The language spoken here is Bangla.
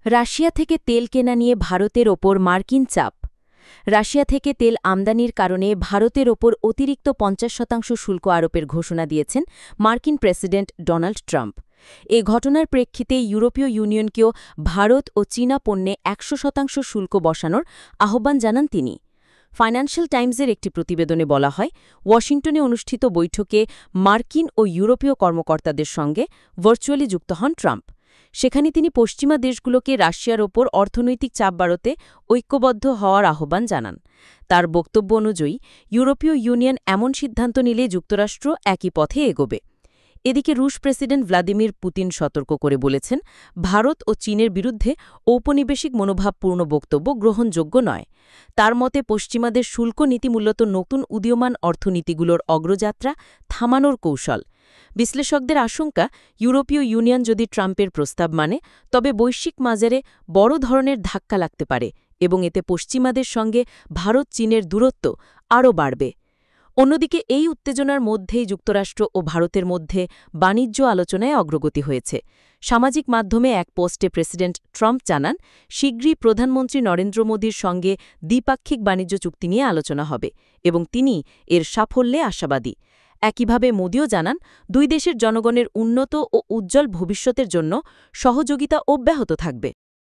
রাশিয়া থেকে তেল কেনা নিয়ে ভারতের ওপর মার্কিন চাপ। রাশিয়া থেকে তেল আমদানির কারণে ভারতের ওপর অতিরিক্ত ৫০% শুল্ক আরোপের ঘোষণা দিয়েছেন মার্কিন প্রেসিডেন্ট ডোনাল্ড ট্রাম্প। এ ঘটনার প্রেক্ষিতে ইউরোপীয় ইউনিয়নকেও ভারত ও চীনা পণ্যে ১০০% শুল্ক বসানোর আহ্বান জানান তিনি। ফাইন্যান্সিয়াল টাইমসের একটি প্রতিবেদনে বলা হয়, ওয়াশিংটনে অনুষ্ঠিত বৈঠকে মার্কিন ও ইউরোপীয় কর্মকর্তাদের সঙ্গে ভার্চুয়ালি যুক্ত হন ট্রাম্প। সেখানে তিনি পশ্চিমা দেশগুলোকে রাশিয়ার ওপর অর্থনৈতিক চাপ বাড়াতে ঐক্যবদ্ধ হওয়ার আহ্বান জানান। তার বক্তব্য অনুযায়ী ইউরোপীয় ইউনিয়ন এমন সিদ্ধান্ত নিলে যুক্তরাষ্ট্র একই পথে এগোবে। এদিকে রুশ প্রেসিডেন্ট ভ্লাদিমির পুতিন সতর্ক করে বলেছেন, ভারত ও চীনের বিরুদ্ধে ঔপনিবেশিক মনোভাবপূর্ণ বক্তব্য গ্রহণযোগ্য নয়। তার মতে পশ্চিমাদের শুল্ক নীতি মূলত নতুন উদীয়মান অর্থনীতিগুলোর অগ্রযাত্রা থামানোর কৌশল। বিশ্লেষকদের আশঙ্কা, ইউরোপীয় ইউনিয়ন যদি ট্রাম্পের প্রস্তাব মানে তবে বৈশ্বিক বাজারে বড় ধরনের ধাক্কা লাগতে পারে এবং এতে পশ্চিমাদের সঙ্গে ভারত চীনের দূরত্ব আরও বাড়বে। অন্যদিকে এই উত্তেজনার মধ্যেই যুক্তরাষ্ট্র ও ভারতের মধ্যে বাণিজ্য আলোচনায় অগ্রগতি হয়েছে। সামাজিক মাধ্যমে এক পোস্টে প্রেসিডেন্ট ট্রাম্প জানান, শীঘ্রই প্রধানমন্ত্রী নরেন্দ্র মোদীর সঙ্গে দ্বিপাক্ষিক বাণিজ্য চুক্তি নিয়ে আলোচনা হবে এবং তিনি এর সাফল্যে আশাবাদী। একইভাবে মোদিও জানান, দুই দেশের জনগণের উন্নত ও উজ্জ্বল ভবিষ্যতের জন্য সহযোগিতা অব্যাহত থাকবে।